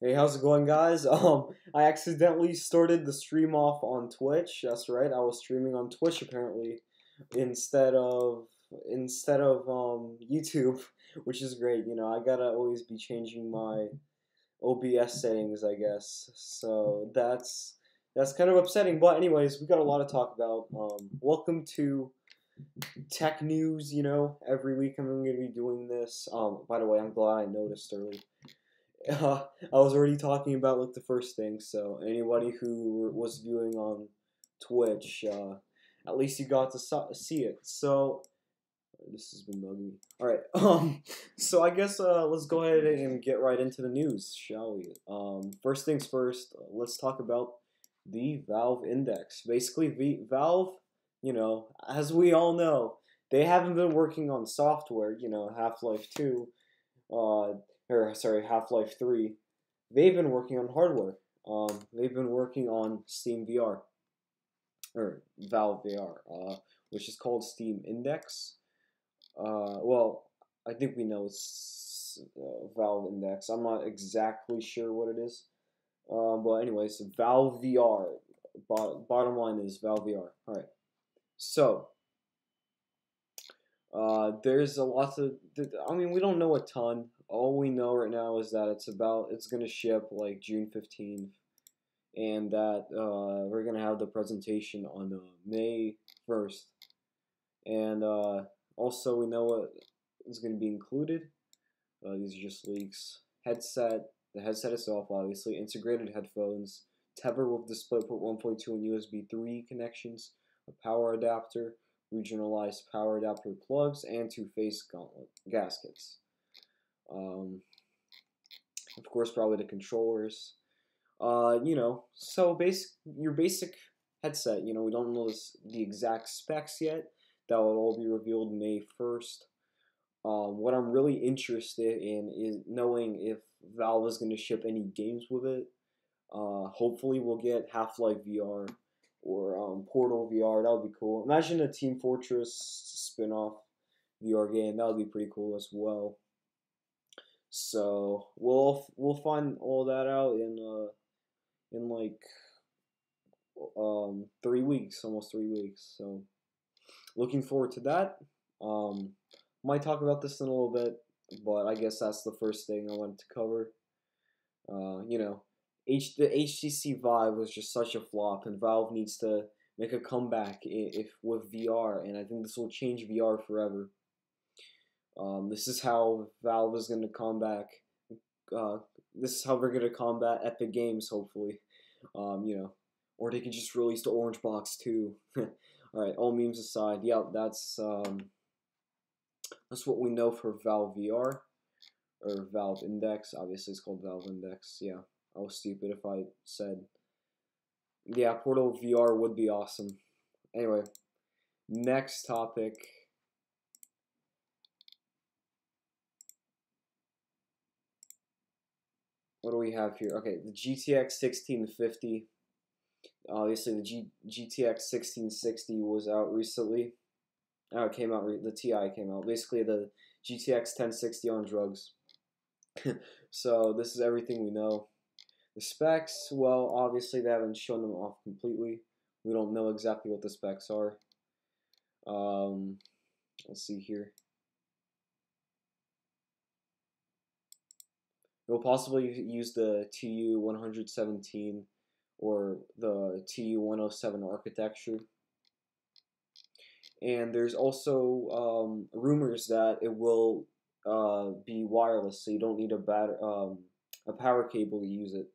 Hey, how's it going, guys? I accidentally started the stream off on Twitch. That's right, I was streaming on Twitch apparently instead of YouTube, which is great. I gotta always be changing my OBS settings, I guess. So that's kind of upsetting. But anyways, we got a lot to talk about. Welcome to tech news. Every week I'm gonna be doing this. By the way, I'm glad I noticed early. I was already talking about like the first thing, so anybody who was viewing on Twitch, at least you got to see it. So this has been bugging me. All right, so I guess let's go ahead and get right into the news, shall we? First things first, let's talk about the Valve Index. Basically, Valve, as we all know, they haven't been working on software. Half-Life 2. Half-Life 3, they've been working on hardware. They've been working on Steam VR, or Valve VR, which is called Steam Index. Well, I think we know it's Valve Index. I'm not exactly sure what it is. But anyways, Valve VR. Bottom line is Valve VR. All right. So, there's a lot to. We don't know a ton. All we know right now is that it's gonna ship like June 15th, and that we're gonna have the presentation on May 1st, and also we know what is gonna be included. These are just leaks. The headset itself, obviously, integrated headphones, tether with DisplayPort 1.2 and USB 3 connections, a power adapter, regionalized power adapter plugs, and two face gauntlet gaskets. Of course, probably the controllers. So your basic headset. We don't know the exact specs yet. That will all be revealed May 1st. What I'm really interested in is knowing if Valve is going to ship any games with it. Hopefully, we'll get Half-Life VR or Portal VR. That would be cool. Imagine a Team Fortress spin-off VR game. That would be pretty cool as well. So we'll find all that out in like 3 weeks, almost 3 weeks. So looking forward to that. Might talk about this in a little bit, but I guess that's the first thing I wanted to cover. The HTC Vive was just such a flop, and Valve needs to make a comeback if with VR, and I think this will change VR forever. This is how Valve is going to combat. This is how we're going to combat Epic Games, hopefully. Or they can just release the Orange Box too. All right, all memes aside, yeah, that's what we know for Valve VR or Valve Index. Obviously, it's called Valve Index. Yeah, I was stupid if I said. Yeah, Portal VR would be awesome. Anyway, next topic. What do we have here? Okay, the GTX 1650. Obviously, the GTX 1660 was out recently. It came out. The TI came out. Basically, the GTX 1060 on drugs. So this is everything we know. The specs, well, obviously they haven't shown them off completely. We don't know exactly what the specs are. Let's see here. You'll possibly use the TU-117 or the TU-107 architecture. And there's also rumors that it will be wireless, so you don't need a power cable to use it.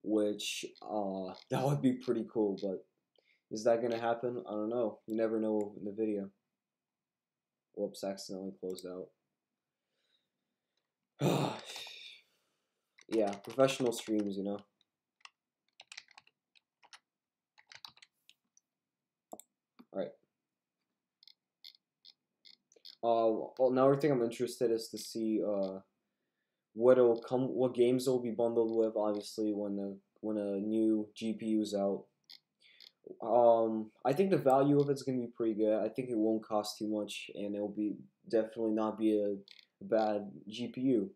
Which that would be pretty cool, but is that gonna happen? I don't know. You never know in the video. Whoops, accidentally closed out. Yeah, professional streams, Alright. Well, another thing I'm interested is to see what games will be bundled with. Obviously, when a new GPU is out. I think the value of it's gonna be pretty good. I think it won't cost too much, and it'll be definitely not be a bad GPU.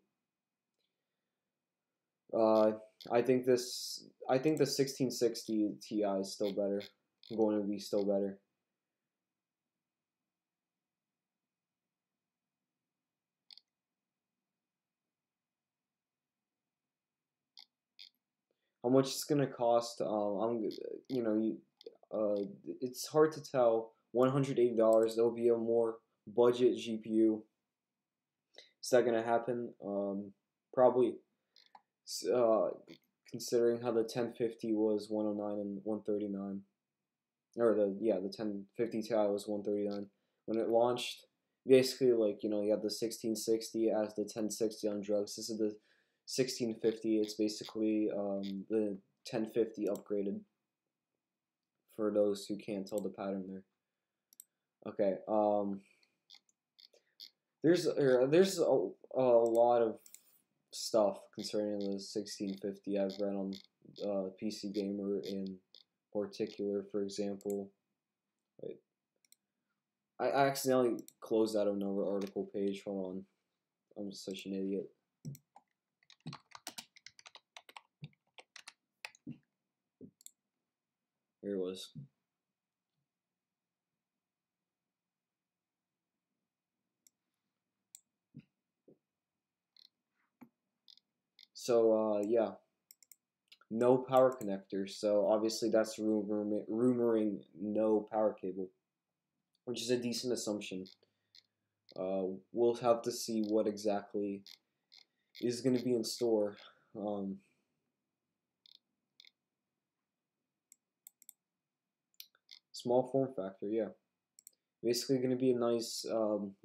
Uh, I think the 1660 Ti is still better. Going to be still better. How much it's gonna cost? You know, it's hard to tell. $180. There'll be a more budget GPU. Is that gonna happen? Probably. Uh, Considering how the 1050 was 109 and 139, or the 1050 Ti was 139 when it launched. Basically, like you have the 1660 as the 1060 on drugs. This is the 1650. It's basically the 1050 upgraded for those who can't tell the pattern there. Okay. There's a lot of stuff concerning the 1650 I've read on PC Gamer in particular. For example, wait, I accidentally closed out another article page. Hold on, I'm such an idiot. Here it was. So yeah, no power connector. So obviously that's rumoring no power cable, which is a decent assumption. We'll have to see what exactly is going to be in store. Um, Small form factor, yeah. Basically, going to be a nice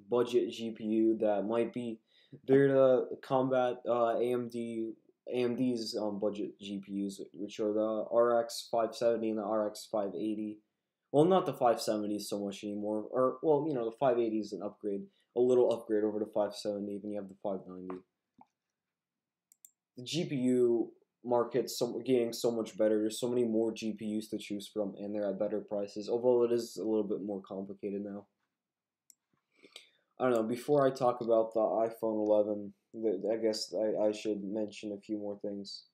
budget GPU that might be there to combat AMD's budget GPUs, which are the RX 570 and the RX 580. Well, not the 570 so much anymore, or well, the 580 is an upgrade, a little upgrade over the 570. Then you have the 590. The GPU market's getting so much better. There's so many more GPUs to choose from, and they're at better prices. Although it is a little bit more complicated now. I don't know. Before I talk about the iPhone 11, I guess I should mention a few more things.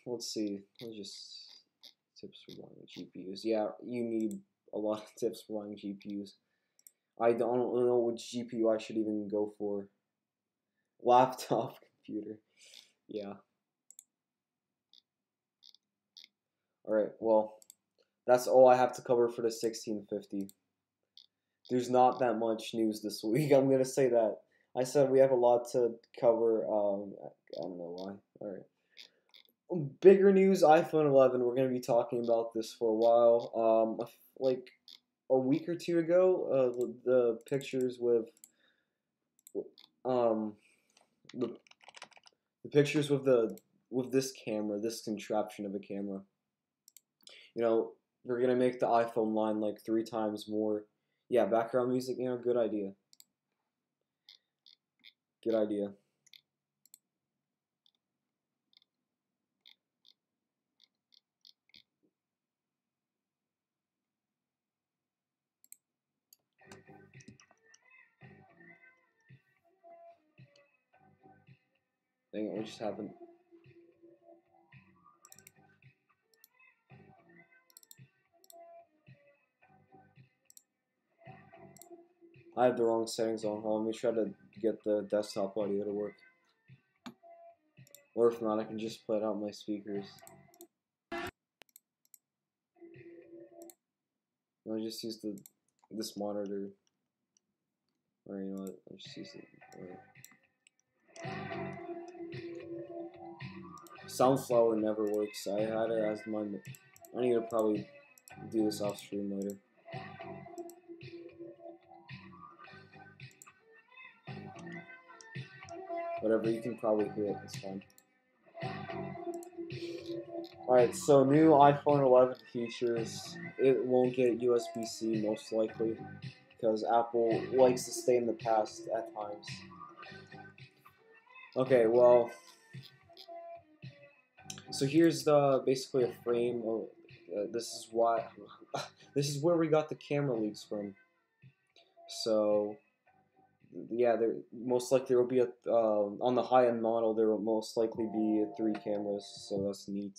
Let's see. Let's just tips for buying GPUs. Yeah, you need a lot of tips for buying GPUs. I don't know which GPU I should even go for. Laptop computer. Yeah. All right. Well, that's all I have to cover for the 1650. There's not that much news this week. I'm gonna say that. I said we have a lot to cover. I don't know why. All right. Bigger news: iPhone 11. We're gonna be talking about this for a while. Like a week or two ago, the pictures um the, the pictures with this camera, this contraption of a camera. You know, we're gonna make the iPhone line like 3 times more. Yeah, background music. Good idea. Good idea. Dang it, what just happened? I have the wrong settings on. Hold on, let me try to get the desktop audio to work. Or if not, I can just put out my speakers. I'll just use this monitor. Or you know what? I'll just use it. Soundflower never works. I had it as my. I need to probably do this off stream later. Whatever, you can probably hear it. It's fine. Alright, so new iPhone 11 features. It won't get USB-C most likely because Apple likes to stay in the past at times. Okay, well, so here's the basically a frame of this is why this is where we got the camera leaks from. So yeah, there most likely there will be a on the high end model there will most likely be 3 cameras. So that's neat.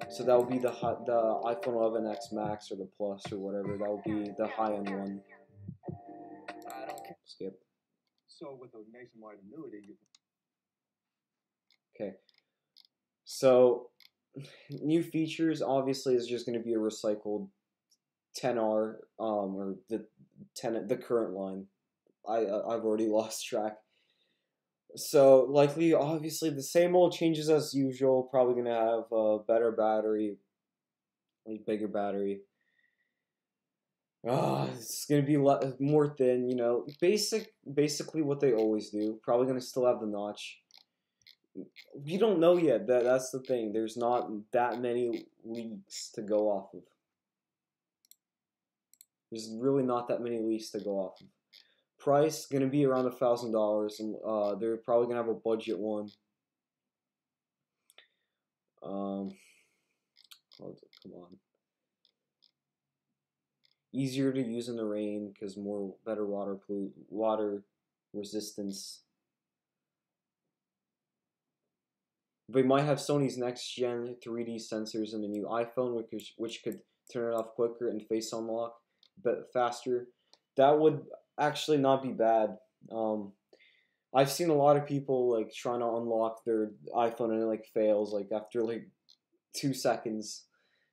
So that will be the iPhone 11X Max or the Plus or whatever. That will be the high end one. Skip. So with a nationwide annuity, you Okay. So new features obviously is just going to be a recycled 10R or the current line. I've already lost track. So likely, obviously, the same old changes as usual. Probably gonna have a better battery, a bigger battery. It's gonna be more thin. You know, basically what they always do. Probably gonna still have the notch. You don't know yet. That's the thing. There's not that many leaks to go off of. There's really not that many leaks to go off of. Price gonna be around $1,000, and they're probably gonna have a budget one. Come on. Easier to use in the rain because better water resistance. They might have Sony's next gen 3D sensors in the new iPhone, which could turn it off quicker and face unlock but faster. That would actually not be bad. I've seen a lot of people like trying to unlock their iPhone and it like fails like after like 2 seconds.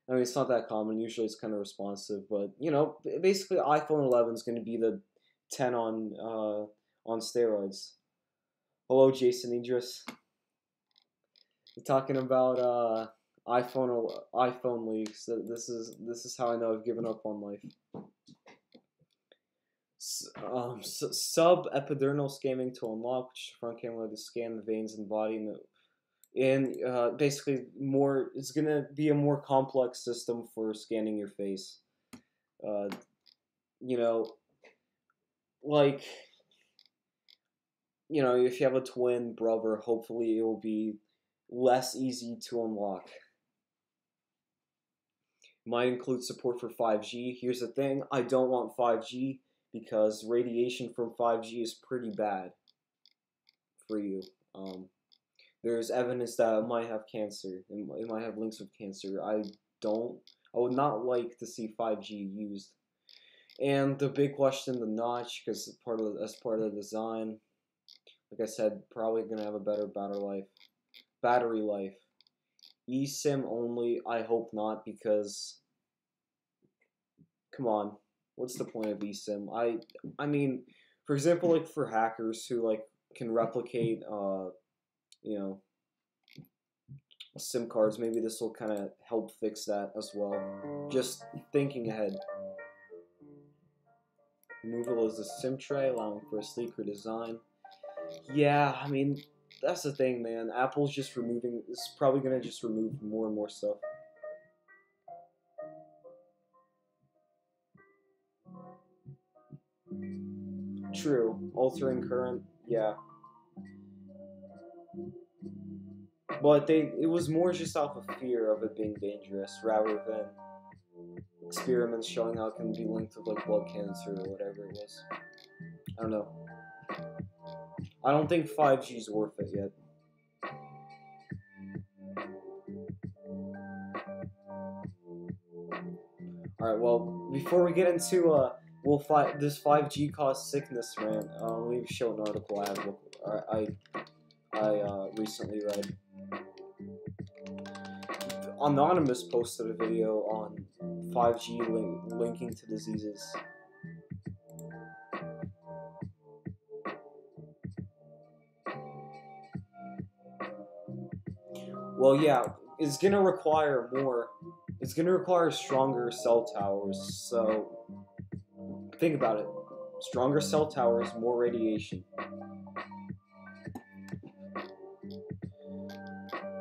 I mean, it's not that common. Usually, it's kind of responsive, but you know, basically, iPhone 11 is going to be the 10 on steroids. Hello, Jason Idris. We're talking about iPhone leaks. This is how I know I've given up on life. Sub-epidermal scanning to unlock, which is the front camera to scan the veins and body and basically it's gonna be a more complex system for scanning your face. Uh, you know, like if you have a twin brother, hopefully it will be less easy to unlock. Might include support for 5G. Here's the thing: I don't want 5G because radiation from 5G is pretty bad for you. There's evidence that it might have cancer. It might have links with cancer. I would not like to see 5G used. And the big question, the notch, because as part of the design, like I said, probably gonna have a better battery life. eSIM only. I hope not, because come on, what's the point of eSIM? I mean, for example, like for hackers who like can replicate you know SIM cards, maybe this will kind of help fix that as well. Just thinking ahead. Removal is a SIM tray, allowing for a sleeker design. Yeah, I mean, that's the thing, man. Apple's just is probably gonna just remove more and more stuff. True. Altering current, yeah. But it was more just off of fear of it being dangerous rather than experiments showing how it can be linked with like blood cancer or whatever it was. I don't know. I don't think 5G is worth it yet. Alright, well, before we get into this 5G cause sickness rant, let me show an article I recently read. Anonymous posted a video on 5G linking to diseases. Well, yeah, it's gonna require more. It's gonna require stronger cell towers. So think about it: stronger cell towers, more radiation.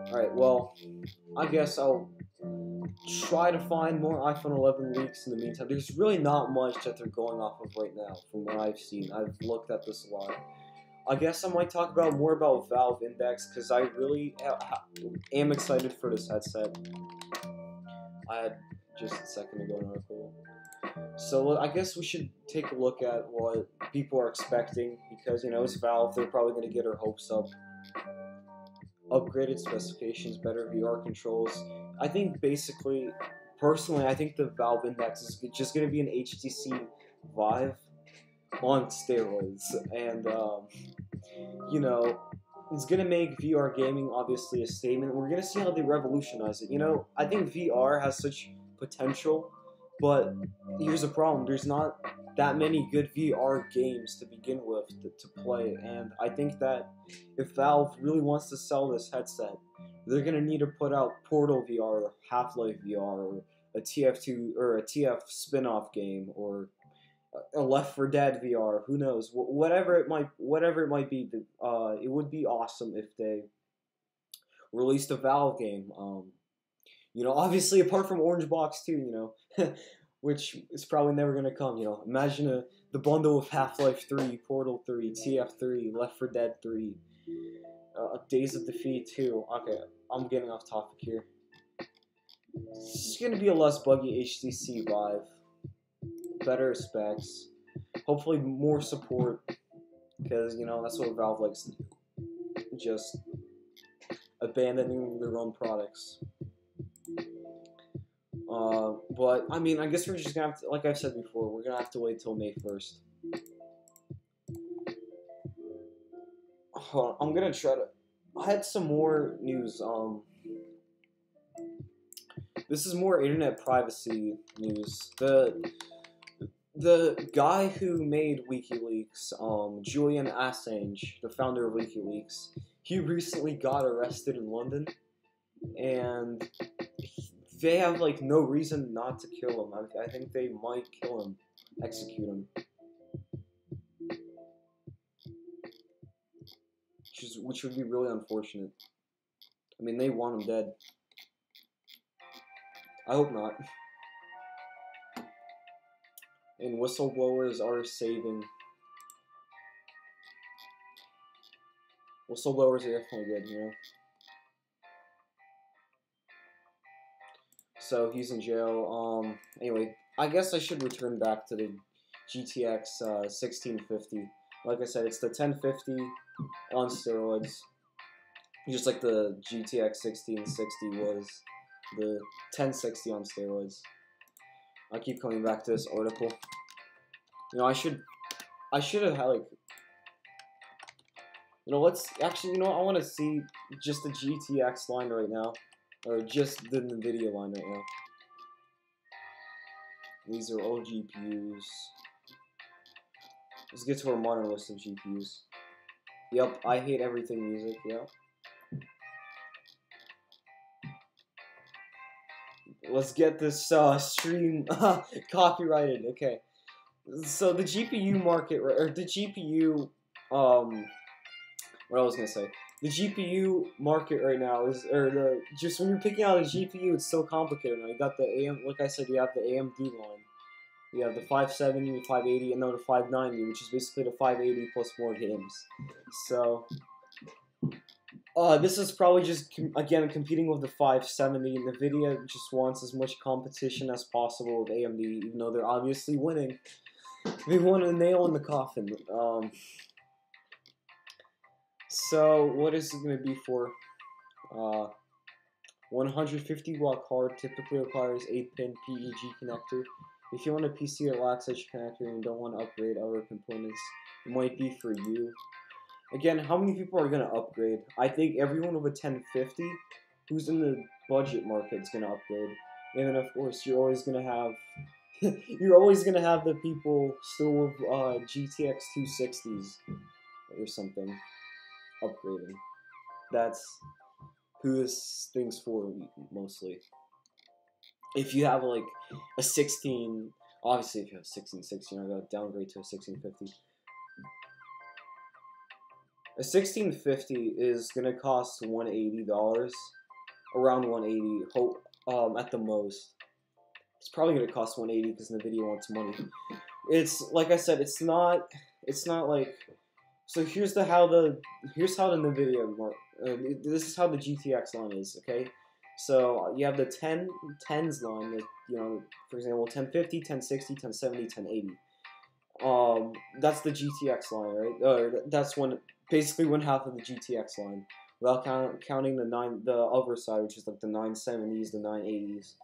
All right. Well, I guess I'll try to find more iPhone 11 leaks in the meantime. There's really not much that they're going off of right now, from what I've seen. I've looked at this a lot. I guess I might talk more about Valve Index because I really am excited for this headset. I had just a second ago an article. So I guess we should take a look at what people are expecting, because it's Valve. They're probably going to get our hopes up. Upgraded specifications, better VR controls. I think basically, personally, I think the Valve Index is just going to be an HTC Vive on steroids, and it's gonna make VR gaming obviously a statement. We're gonna see how they revolutionize it. I think VR has such potential, but here's the problem: there's not that many good VR games to begin with to play, and I think that if Valve really wants to sell this headset, they're gonna need to put out Portal VR, or Half-Life VR, or a TF2 or a TF spin-off game, or a Left 4 Dead VR. Who knows? Whatever it might be. It would be awesome if they released a Valve game. Obviously apart from Orange Box 2, which is probably never gonna come. Imagine the bundle of Half-Life 3, Portal 3, TF3, Left 4 Dead 3, Days of Defeat 2. Okay, I'm getting off topic here. It's gonna be a less buggy HTC Vive. Better specs, hopefully more support, because that's what Valve likes to do, just abandoning their own products. But I mean, I guess we're just gonna have to, like I've said before, we're gonna have to wait till May 1st. I'm gonna try to. I had some more news. This is more internet privacy news. The guy who made WikiLeaks, Julian Assange, the founder of WikiLeaks, he recently got arrested in London, and they have like no reason not to kill him. I think they might kill him, execute him, which would be really unfortunate. I mean, they want him dead. I hope not. And whistleblowers are saving. Whistleblowers are definitely good, So he's in jail. Anyway, I guess I should return back to the GTX 1650. Like I said, it's the 1050 on steroids, just like the GTX 1660 was the 1060 on steroids. I keep coming back to this article. I should have had like, let's actually, I want to see just the GTX line right now, or just the NVIDIA line right now. These are all GPUs. Let's get to our modern list of GPUs. Yep, I hate everything music, yeah. Let's get this stream copyrighted. Okay, so the GPU market, or the GPU, what I was gonna say, the GPU market right now is, just when you're picking out a GPU, it's so complicated now. You got the like I said, you have the AMD line, you have the 570, the 580, and then the 590, which is basically the 580 plus more games. So. This is probably just, again, competing with the 570. NVIDIA just wants as much competition as possible with AMD, even though they're obviously winning. They want a nail in the coffin. So, what is it going to be for? 150 watt card typically requires 8-pin PEG connector. If you want a PC that lacks such a connector and don't want to upgrade other components, it might be for you. Again, how many people are going to upgrade? I think everyone with a 1050 who's in the budget market is going to upgrade. And then, of course, you're always going to have the people still with GTX 260s or something upgrading. That's who this thing's for, mostly. If you have like a 16, obviously if you have 1660, you're going to downgrade to a 1650. A 1650 is gonna cost $180, around 180. At the most. It's probably gonna cost 180 because NVIDIA wants money. It's like I said, it's not like. So here's how the NVIDIA this is how the GTX line is. Okay, So you have the 10s line, for example, 1050, 1060, 1070, 1080. That's the GTX line, right? That's basically one half of the GTX line, without counting the other side, which is like the 970s, the 980s.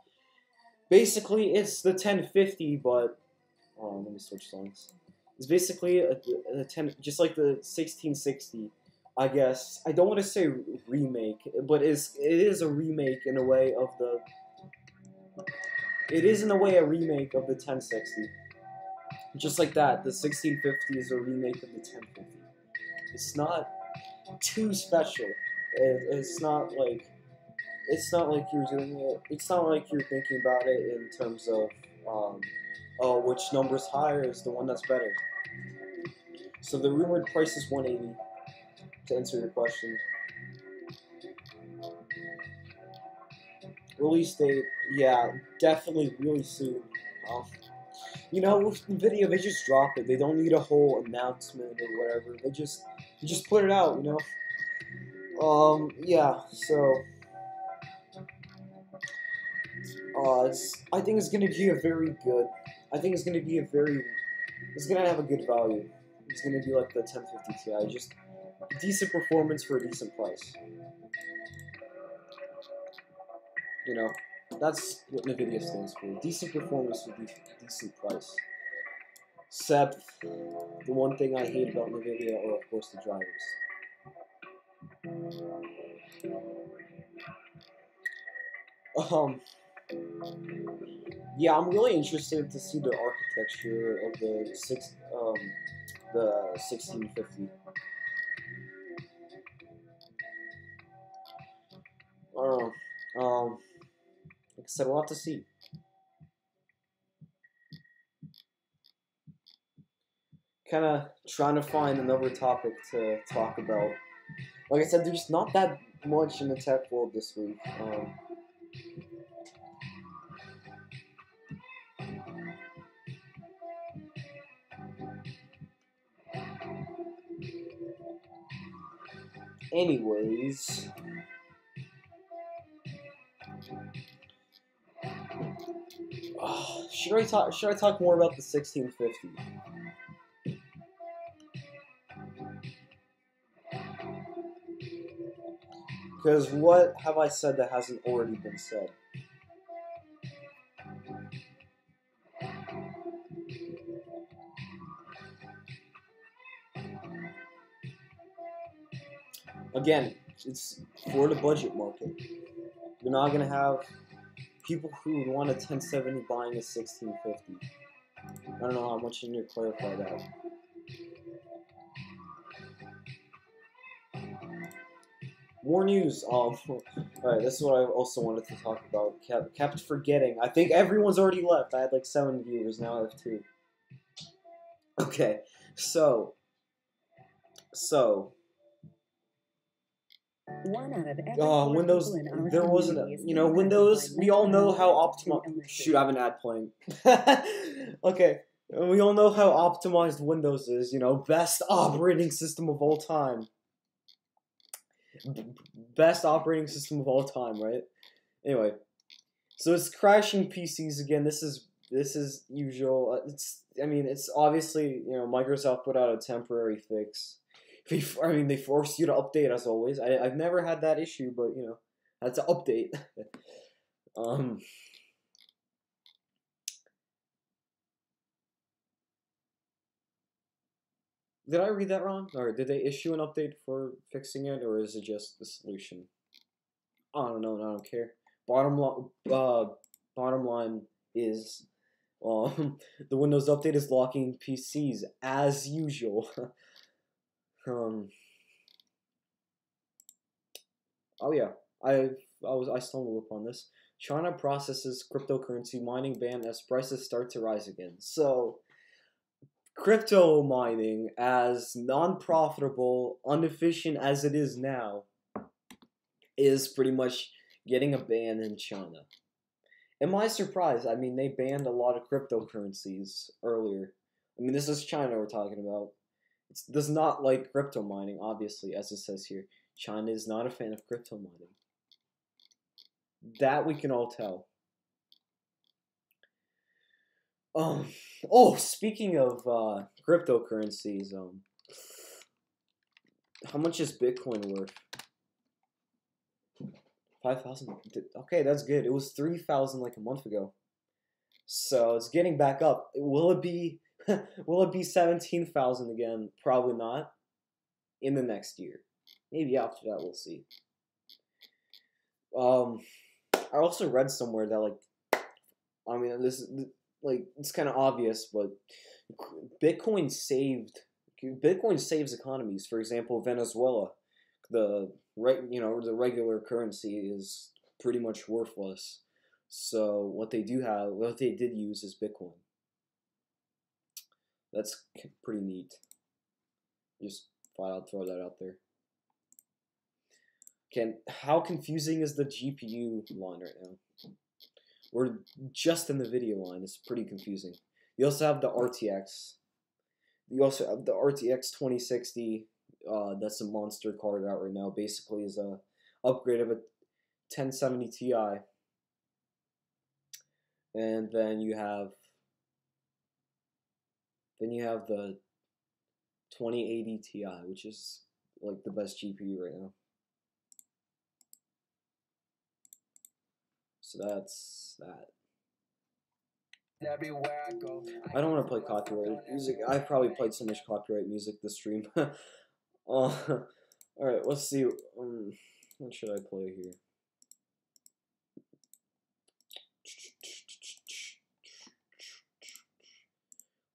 Basically, it's the 1050, but let me switch songs. It's basically a 10, just like the 1660. I guess I don't want to say remake, but it is a remake in a way of the. It is in a way a remake of the 1060. Just like that, the 1650 is a remake of the 1050. It's not too special. It's not like you're doing it. It's not like you're thinking about it in terms of oh, which number's higher is the one that's better. So the rumored price is 180. To answer your question, release date, yeah, definitely really soon. Um, with NVIDIA, they just drop it. They don't need a whole announcement or whatever. They just put it out. Yeah. So, I think it's gonna be a very good. I think it's gonna be a very. It's gonna have a good value. It's gonna be like the 1050 Ti, just decent performance for a decent price. That's what NVIDIA stands for. Decent performance for decent price. Except the one thing I hate about NVIDIA are, of course, the drivers. Um, yeah, I'm really interested to see the architecture of the 1650. I don't know. Like I said, we'll have to see. Kind of trying to find another topic to talk about. Like I said, there's not that much in the tech world this week. Anyways, should I talk more about the 1650? Because what have I said that hasn't already been said? Again, it's for the budget market. You're not gonna have people who would want a 1070 buying a 1650. I don't know how much you need to clarify that. More news. Alright, this is what I also wanted to talk about. Kept forgetting. I think everyone's already left. I had like 7 viewers, now I have 2. Okay, so One out of every Windows. There wasn't a, Windows. We all know how optimized. Shoot, I have an ad playing. Okay, we all know how optimized Windows is. Best operating system of all time. Best operating system of all time, right? Anyway, so it's crashing PCs again. This is usual. It's obviously Microsoft put out a temporary fix. They force you to update as always. I've never had that issue, but that's an update. Did I read that wrong? Or did they issue an update for fixing it, or is it just the solution? I don't know. I don't care. Bottom line is, the Windows update is locking PCs as usual. Oh yeah, I stumbled upon this. China processes cryptocurrency mining ban as prices start to rise again. So, crypto mining, as non-profitable, inefficient as it is now, is pretty much getting a ban in China. Am I surprised? They banned a lot of cryptocurrencies earlier. This is China we're talking about. It does not like crypto mining, obviously, as it says here. China is not a fan of crypto mining. That we can all tell. Oh, speaking of cryptocurrencies, how much is Bitcoin worth? 5,000. Okay, that's good. It was 3,000 like a month ago. So it's getting back up. Will it be will it be 17,000 again? Probably not. In the next year. Maybe after that we'll see. I also read somewhere that I mean this is like it's kind of obvious, but Bitcoin saved Bitcoin saves economies. For example, Venezuela, the the regular currency is pretty much worthless. So what they did use is Bitcoin. That's pretty neat. Just thought I'd throw that out there. How confusing is the GPU line right now? We're just in the video line. It's pretty confusing. You also have the RTX. You also have the RTX 2060. That's a monster card out right now. Basically, is a upgrade of a 1070 Ti. And then you have the 2080 Ti, which is like the best GPU right now. So that's that. I don't want to play copyrighted music. I've probably played so much copyright music this stream. Alright, let's see. What should I play here?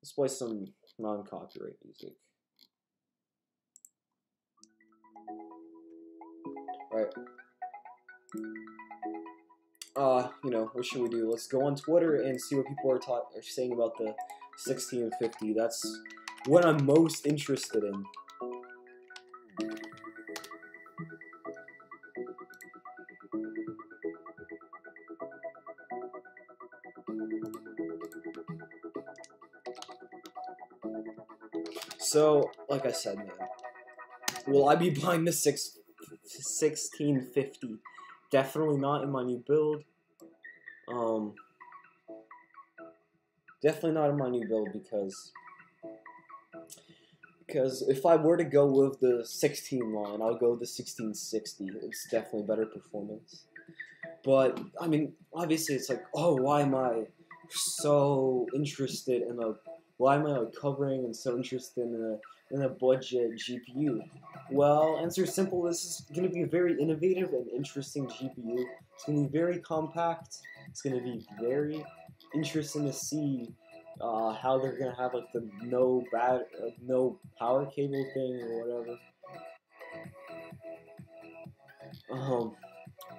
Let's play some non-copyright music. Alright. What should we do? Let's go on Twitter and see what people are saying about the 1650. That's what I'm most interested in. So, like I said, man, will I be buying the 1650? Definitely not in my new build. Definitely not in my new build because if I were to go with the 16 line, I'll go with the 1660. It's definitely better performance. But I mean, obviously, it's like, oh, why am I so interested in why am I covering and so interested in a budget GPU? Well, answer is simple. This is going to be a very innovative and interesting GPU. It's going to be very compact. It's going to be very interesting to see how they're going to have like the no power cable thing or whatever.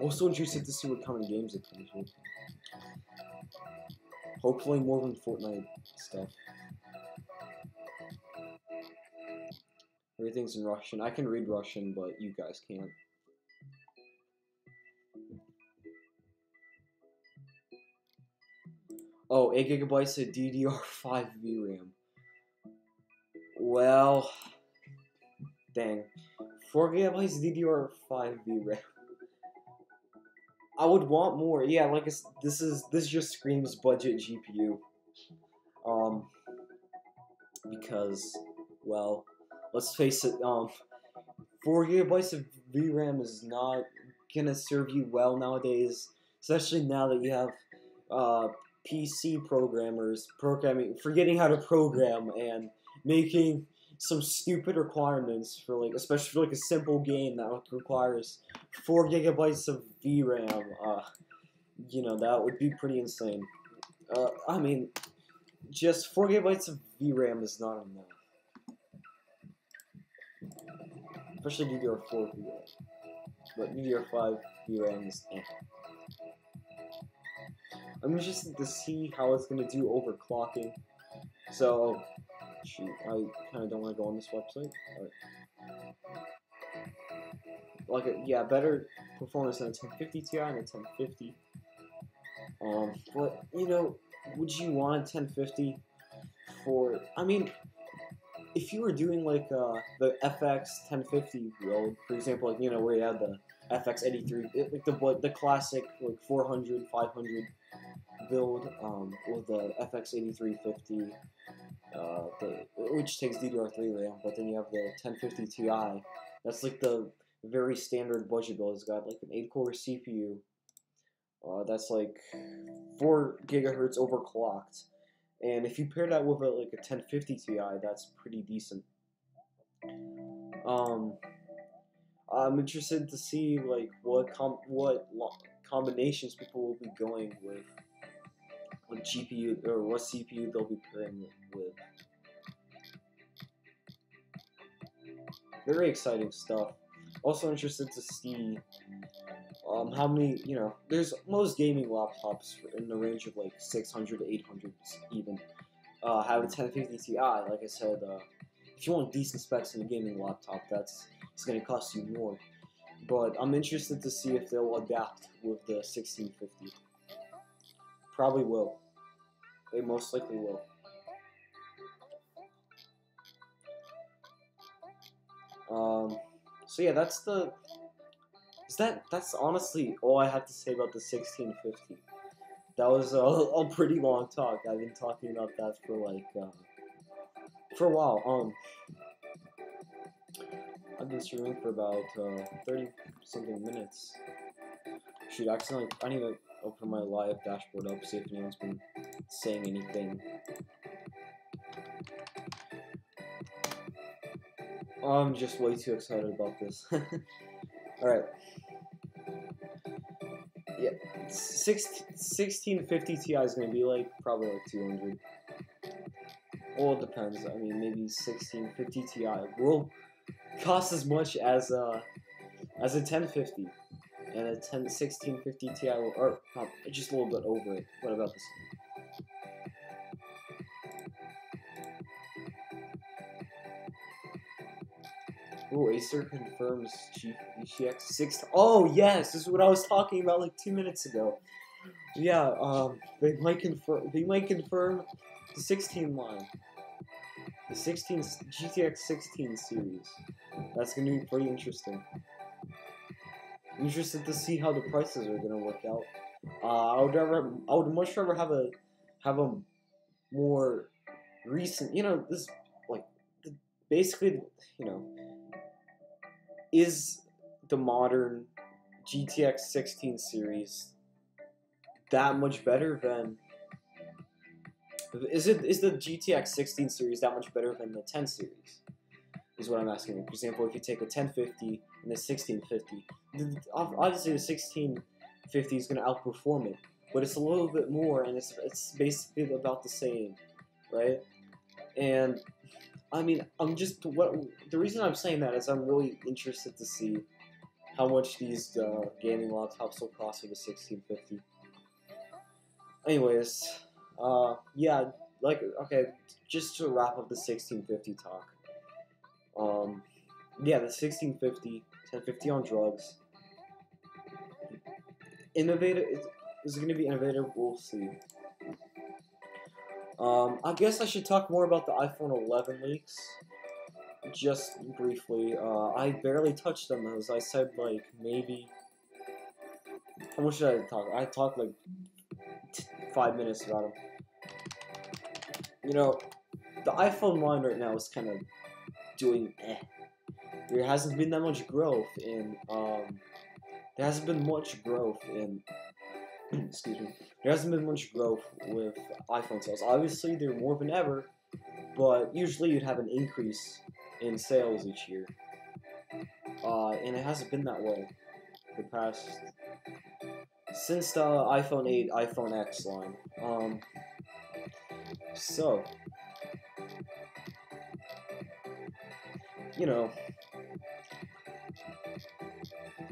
Also interested to see what kind of games it comes with. Hopefully more than Fortnite stuff. Everything's in Russian. I can read Russian, but you guys can't. Oh, 8 gigabytes of DDR5 VRAM. Well, dang. 4 gigabytes DDR5 VRAM. I would want more. Yeah, like this just screams budget GPU. Because, well, let's face it. 4 gigabytes of VRAM is not gonna serve you well nowadays, especially now that you have PC programmers forgetting how to program and making some stupid requirements for especially for a simple game that requires 4 gigabytes of VRAM. That would be pretty insane. I mean, just 4 gigabytes of VRAM is not enough. Especially DDR4 VRAM. But DDR5 VRAM is eh. I'm interested to see how it's going to do overclocking. So, shoot, I kind of don't want to go on this website. Yeah, better performance than a 1050 Ti and a 1050. But, would you want a 1050 for, I mean, if you were doing the FX 1050 build, for example, where you had the FX83, like the classic like 400, 500 build with the FX8350, which takes DDR3 RAM, but then you have the 1050 Ti. That's like the very standard budget build. It's got like an 8-core CPU. That's like 4 gigahertz overclocked, and if you pair that with like a 1050 Ti, that's pretty decent. I'm interested to see like what combinations people will be going with GPU, or what CPU they'll be pairing with. Very exciting stuff. Also interested to see how many, there's most gaming laptops in the range of like 600 to 800 even have a 1050 Ti. Like I said, if you want decent specs in a gaming laptop, it's going to cost you more. But I'm interested to see if they'll adapt with the 1650. Probably will. They most likely will. So yeah, that's honestly all I have to say about the 1650. That was a pretty long talk. I've been talking about that for like for a while. I've been streaming for about 30 something minutes. Shoot, accidentally, I need to open my live dashboard up, see if anyone's been saying anything. I'm just way too excited about this. Alright. Yeah, 1650 Ti is going to be like, probably like 200. Well, it depends. I mean, maybe 1650 Ti will cost as much as a 1050. And a 1650 Ti will, or just a little bit over it. What about this? Oh, Acer confirms GTX 6. Oh yes, this is what I was talking about like 2 minutes ago. Yeah, they might confirm the 16 line, the GTX 16 series. That's gonna be pretty interesting. I'm interested to see how the prices are gonna work out. I would much rather have a more recent, this like basically, is the modern GTX 16 series that much better than? Is the GTX 16 series that much better than the 10 series? Is what I'm asking. For example, if you take a 1050 and the 1650, obviously the 1650 is going to outperform it, but it's a little bit more, and it's basically about the same, right? And I mean, the reason I'm saying that is I'm really interested to see how much these gaming laptops will cost for the 1650. Anyways, yeah, like, okay, just to wrap up the 1650 talk. Yeah, the 1650, 1050 on drugs. Innovative, is it going to be innovative? We'll see. I guess I should talk more about the iPhone 11 leaks. Just briefly, I barely touched them, as I said, like, maybe... How much did I talk? I talked, like, 5 minutes about them. The iPhone line right now is kind of doing eh. There hasn't been that much growth in, excuse me. There hasn't been much growth with iPhone sales. Obviously, they're more than ever, but usually you'd have an increase in sales each year. And it hasn't been that way the past, since the iPhone 8, iPhone X line. So,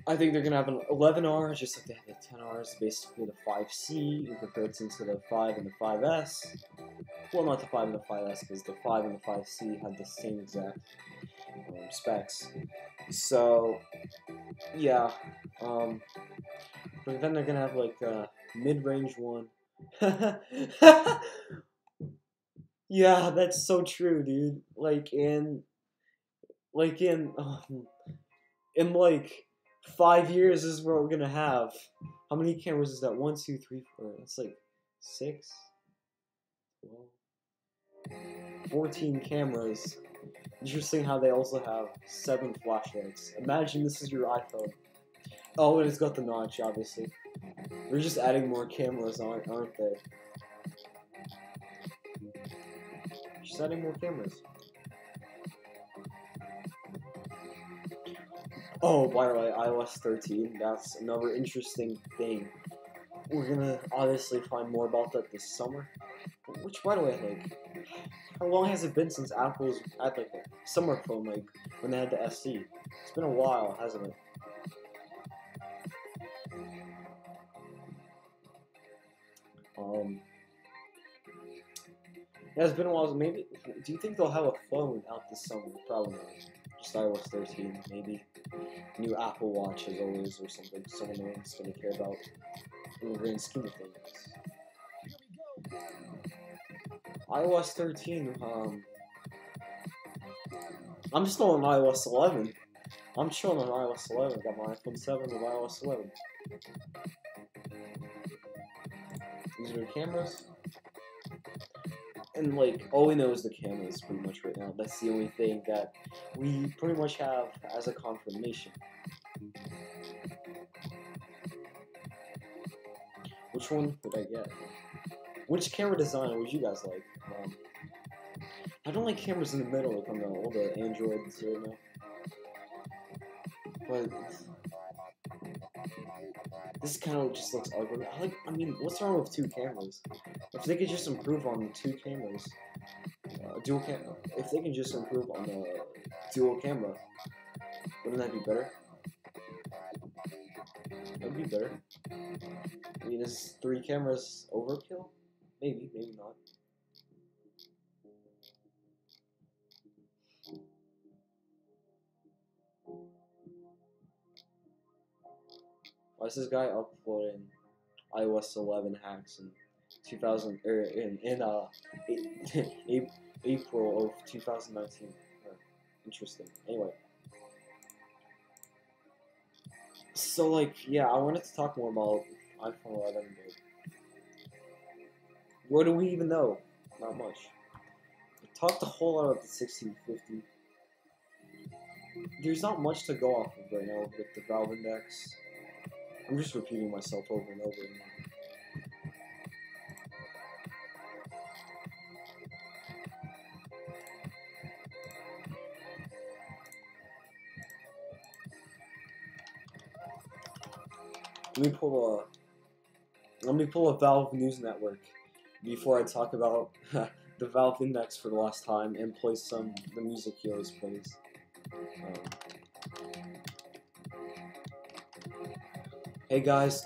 I think they're going to have an 11R, just like they had the 10Rs, basically the 5C in comparison to the 5 and the 5S. Well, not the 5 and the 5S, because the 5 and the 5C had the same exact specs. So, yeah. But then they're going to have, like, a mid-range one. Yeah, that's so true, dude. In 5 years is what we're gonna have. How many cameras is that? 1, 2, 3, 4. That's like 6, 12, 14 cameras. Interesting how they also have 7 flashlights. Imagine this is your iPhone. Oh, and it's got the notch, obviously. We're just adding more cameras, aren't they? Just adding more cameras. Oh, by the way, iOS 13, that's another interesting thing. We're gonna obviously find more about that this summer. Which, by the way, like, how long has it been since Apple's had like a summer phone, like when they had the SE? It's been a while, hasn't it? Yeah, it's been a while. Maybe. Do you think they'll have a phone out this summer? Probably not. Just iOS 13, maybe. New Apple Watch, as always, or something. Someone no one's gonna care about in the grand scheme of things. iOS 13. I'm still on iOS 11. I'm chilling on iOS 11. Got my iPhone 7 with iOS 11. These are the cameras. And like, all we know is the cameras pretty much right now. That's the only thing that we pretty much have as a confirmation. Which one would I get? Which camera design would you guys like? I don't like cameras in the middle, like on all the Androids right now. But this kind of just looks ugly. I mean, what's wrong with 2 cameras? If they could just improve on the 2 cameras, dual camera. If they can just improve on the dual camera, wouldn't that be better? That'd be better. I mean, is 3 cameras overkill? Maybe, maybe not. Why is this guy uploading iOS 11 hacks in 2000 or in April of 2019? Interesting. Anyway, so like, yeah, I wanted to talk more about iPhone 11, but what do we even know? Not much. We talked a whole lot about the 1650. There's not much to go off of right now with the valve index. I'm just repeating myself over and over again. Let me pull a Valve News Network before I talk about the Valve Index for the last time and play the music he always plays. Hey guys,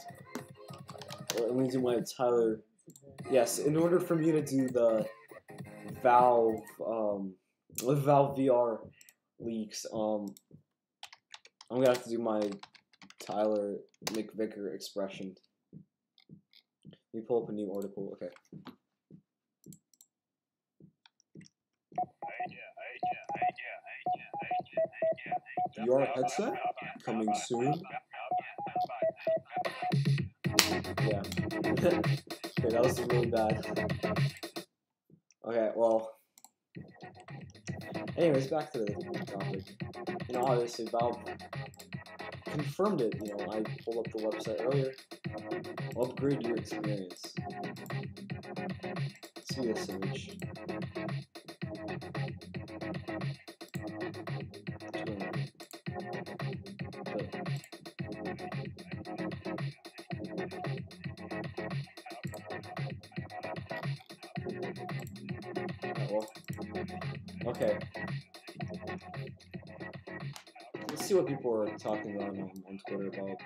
let me do my Tyler. Yes, in order for me to do the Valve VR leaks, I'm gonna have to do my Tyler McVicker expression. Let me pull up a new article. Okay. VR headset coming soon. Yeah. Okay, that was really bad. Okay, well. Anyways, back to the topic. You know, obviously Valve confirmed it. You know, I pulled up the website earlier. Upgrade your experience. Let's see this image. Okay. Let's see what people are talking about on Twitter about.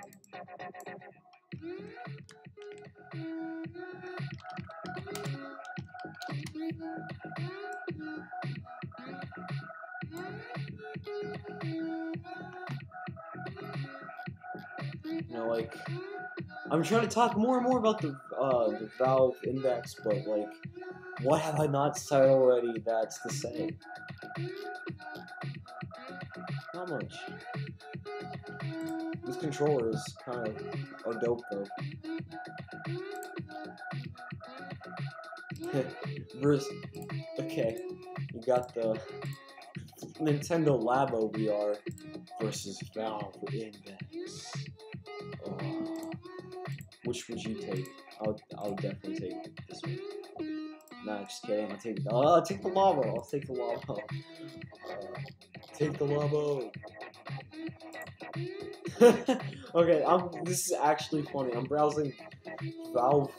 You know, like, I'm trying to talk more and more about the Valve Index, but like, what have I not said already that's to say? Not much. This controller is kind of a dope though. Versus, okay, you got the Nintendo Labo VR versus Valve Index. Which would you take? I'll definitely take this one. Nah, just kidding. I'll take the Labo. I'll take the Labo. Take the Labo. Okay, this is actually funny. I'm browsing Valve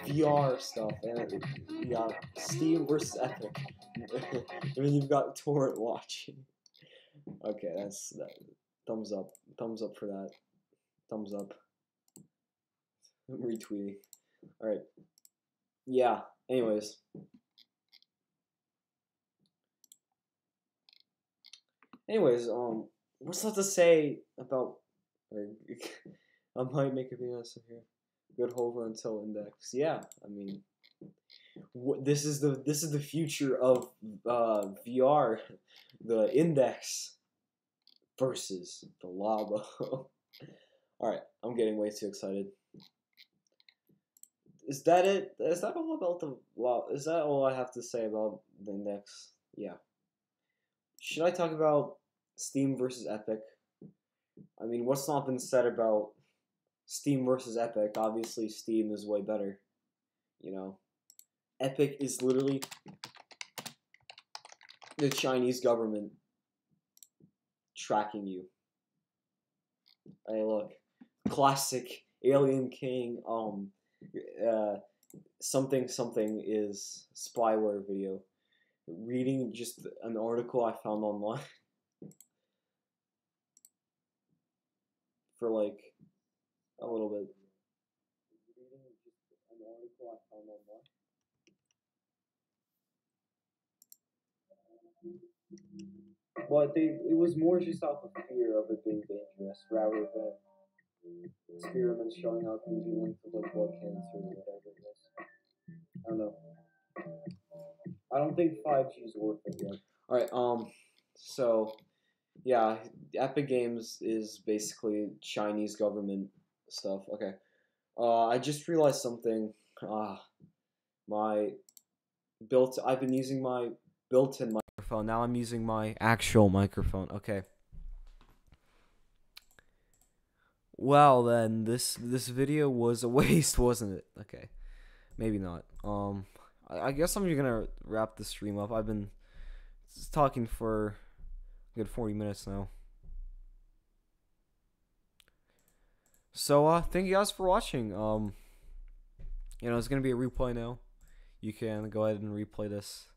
VR stuff, and you got Steam versus Epic, and then you've got torrent watching. Okay, that's that. Thumbs up for that. Thumbs up. I'm retweeting. All right. Yeah. Anyways. What's left to say about? I might make a video here. Good hover until index. Yeah, I mean, this is the future of VR, the index versus the Labo. All right, I'm getting way too excited. Is that it? Is that all about the Labo? Is that all I have to say about the index? Yeah. Should I talk about Steam versus Epic? I mean, what's not been said about Steam versus Epic? Obviously, Steam is way better. You know, Epic is literally the Chinese government tracking you. Hey, look, classic Alien King. Something is spyware video. Reading just an article I found online for like a little bit. Reading just an article I found online. But it was more just out of fear of it being dangerous rather than experiments showing how it can be linked to like blood cancer or whatever it is. I don't know. I don't think 5G is worth it yet. Alright, so yeah, Epic Games is basically Chinese government stuff. Okay. I just realized something. I've been using my built-in microphone. Now I'm using my actual microphone. Okay. Well then, this video was a waste, wasn't it? Okay. Maybe not. I guess I'm gonna wrap the stream up. I've been talking for a good 40 minutes now. So thank you guys for watching. It's gonna be a replay now. You can go ahead and replay this,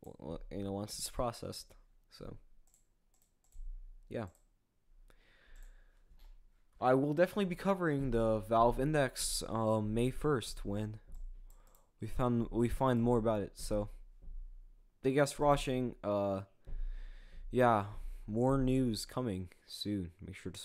once it's processed. So yeah, I will definitely be covering the Valve Index May 1st when we find more about it. So thank you guys for watching. Yeah, more news coming soon. Make sure to